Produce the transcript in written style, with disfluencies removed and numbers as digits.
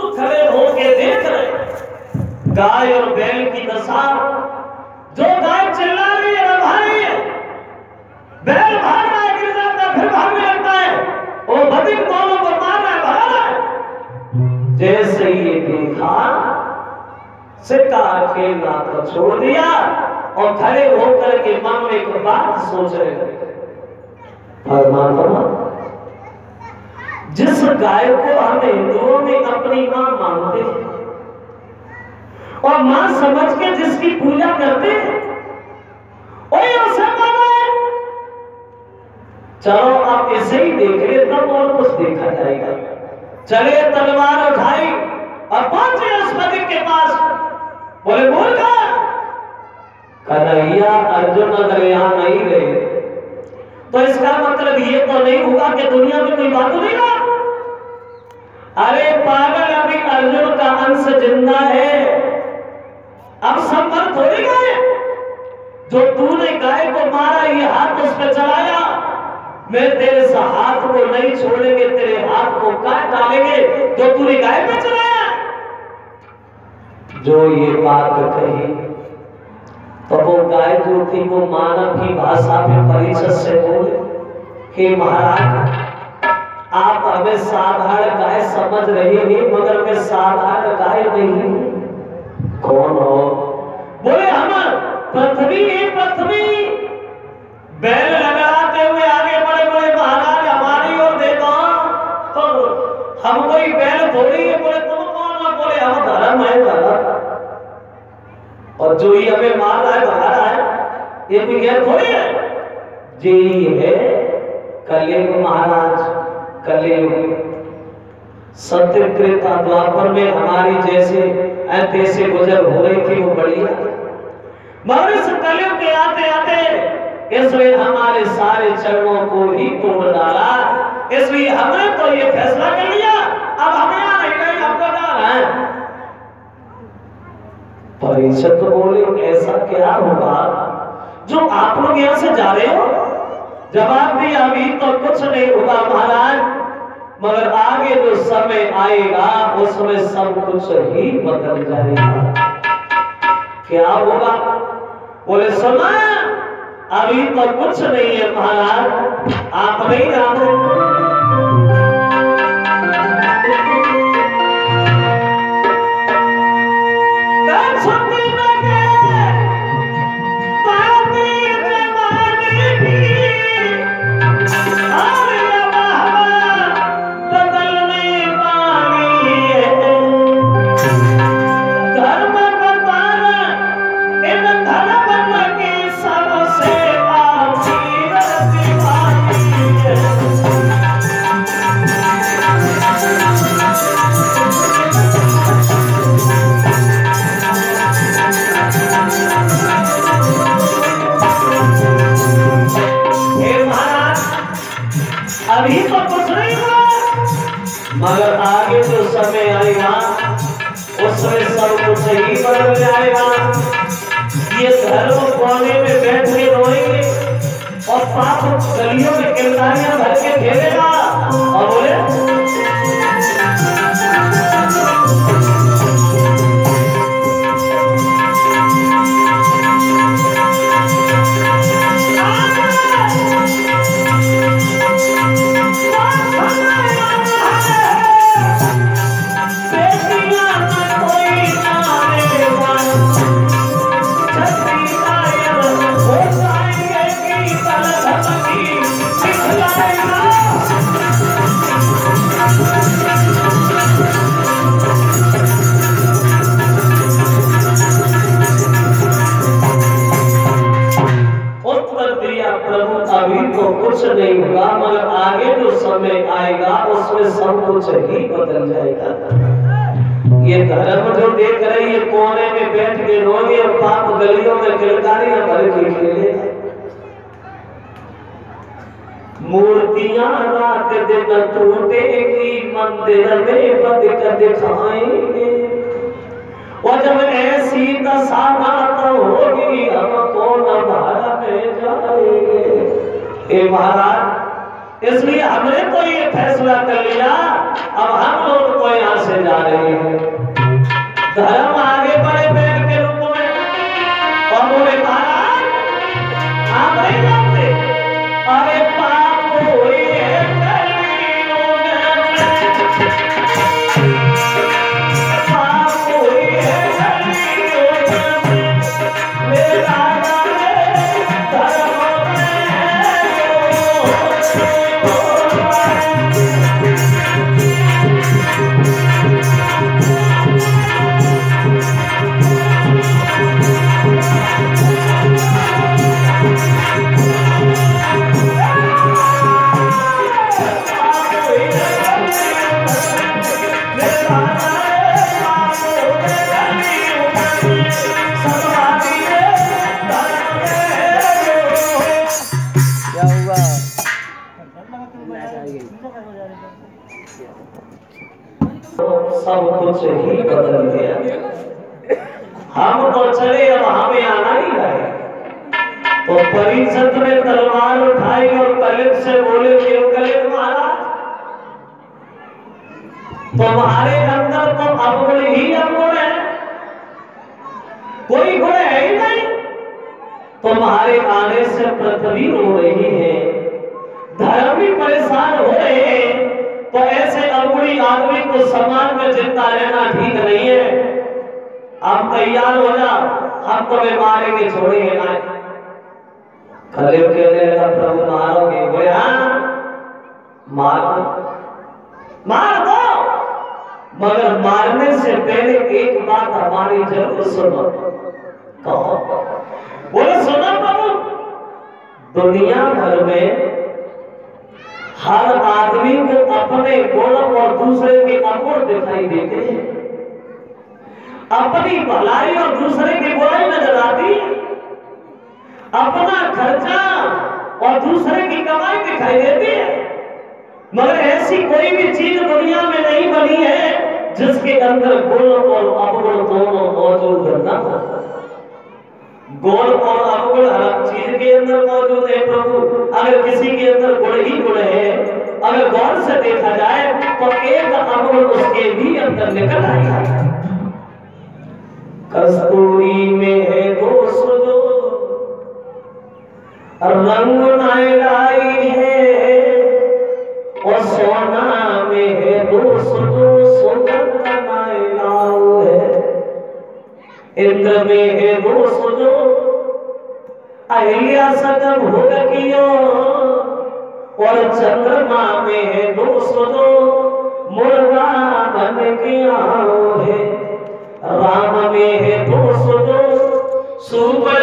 खड़े होके देख रहे गाय और बैल की दशा। जो गाय चिल्ला रही है, भाग रही है, बैल भाग रहा है, गिर जाता है, फिर भागने लगता है, वो बदिक दोनों को मार रहा है, भाग रहा है। जैसे ये देखा, सिक्का खेलना तो छोड़ दिया और खड़े होकर के मन में एक बात सोच रहे थे, परमात्मा जिस गाय को हम हिंदुओं में अपनी मां मानते हैं और मां समझ के जिसकी पूजा करते हैं, वही उसे माना है। चलो आप इसे ही देख ले, तब और कुछ देखा जाएगा। चले तलवार उठाई और पहुंचे उस बदिक के पास। बोले बोल कन्हैया, अर्जुन अगर यहां नहीं रहे तो इसका मतलब ये तो नहीं होगा कि दुनिया में कोई बात नहीं ना। अरे पागल, अभी अर्जुन का अंश जिंदा है, अब सब मर थोड़ी गए। जो तूने गाय को मारा, ये हाथ उस पर चलाया, मैं तेरे से हाथ को नहीं छोड़ेंगे, तेरे हाथ को काट डालेंगे जो तूने गाय पे चलाया। जो ये बात कही तो वो गाय जो थी वो मानव की भाषा में परिषद से बोले, हे महाराज, आप हमें साधारण गाय समझ रहे हैं, मगर मैं साधारण गाय नहीं हूं। कौन हो? बोले हम पृथ्वी ही पृथ्वी। बैल लगाते हुए आगे बड़े बड़े महाराज हमारी ओर देखो, तो हम कोई बैल थोड़ी है। बोले तुम कौन हो? बोले हम धर्म है, धर्म, और जो ही हमें मार रहा है, भगा रहा है, ये कोई गैर थोड़ी है। जी है कलयुग महाराज, कलयुग। सत्य त्रेता द्वापर में हमारी जैसे ऐसे गुजर हो रही थी वो बढ़िया, मगर इस कलयुग के आते आते इसलिए हमारे सारे चरणों को ही तोड़ डाला। इसलिए हमने तो ये फैसला कर लिया, अब हमें यहाँ नहीं गए, हमको जाना है। परिषद बोले ऐसा क्या होगा जो आप लोग यहाँ से जा रहे हो? जवाब दिया अभी तो कुछ नहीं होगा महाराज, मगर आगे जो समय आएगा उसमें सब कुछ ही बदल जाएगा। क्या होगा? बोले सुना, अभी तो कुछ नहीं है महाराज, आप नहीं जानो। अभी तो कुछ नहीं हुआ, मगर आगे जो समय आएगा उसमें सब कुछ ही बदल जाएगा। ये धर्म कोने में बैठ के रोएंगे और पाप गलियों में किरदारियां भर के खेलेगा और बोले कुछ नहीं होगा, मगर आगे जो समय आएगा उसमें सब कुछ ही बदल जाएगा। ये धर्म जो देख रही है कोने में बैठ के रोगे और पाप गलियों में किलकारियां भर के खेलेगा। मूर्तियां रात दिन टूटेगी, मंदिर में बद कर दिखाएंगे, और जब ऐसी दशा तो होगी हमको न भारत में हे महाराज, इसलिए हमने तो ये फैसला कर लिया, अब हम लोग तो यहाँ से जा रहे हैं। धर्म आगे बढ़े बैल के रूप में, और बोले महाराज आप नहीं जानते, अरे पाप हुई है कलियों में, पाप हुई है कलियों में, मेरा सब कुछ ही बदल गया। हम तो चले, अब हमें आना ही है। तो परिषद ने तलवार उठाई और कलिक से बोले कि कलिक महाराज, तुम्हारे अंदर तो अवगुण ही अवगुण है, कोई गुण है ही नहीं। तुम्हारे आने से पृथ्वी रो रही है, धर्म भी परेशान हो रहे हैं, तो ऐसे अवगुणी आदमी को समाज में जिंदा रहना ठीक नहीं है। आप तैयार हो जाओ, हम तुम्हें मारेंगे छोड़ेंगे ना। खलील कहने लगा प्रभु मारोगे? बोले हाँ मार दो, मगर मारने से पहले एक बात हमारी जरूर सुनो। कहो। बोले सुनो प्रभु, दुनिया भर में हर आदमी को अपने गुण और दूसरे के अवगुण दिखाई देते हैं, अपनी भलाई और दूसरे की बुराई नजर आती, अपना खर्चा और दूसरे की कमाई दिखाई देती है। मगर ऐसी कोई भी चीज दुनिया में नहीं बनी है जिसके अंदर गुण और अवगुण दोनों मौजूद न हो। गुण और अवगुण हर चीज के अंदर मौजूद है प्रभु। अगर किसी के अंदर गुण ही गुण है, अगर गौर से देखा जाए तो एक अवगुण उसके भी अंदर निकल आएगा। कस्तूरी में है दोष जो रंग नाई है, और सोना में है दोष जो सुगंध नाई है। इंद्र में है दोष जो अहिल्या सगम भोग कियो, और चंद्रमा में है दोष जो मुर्गा बन के आओ है। राम में है दोष जो सुबह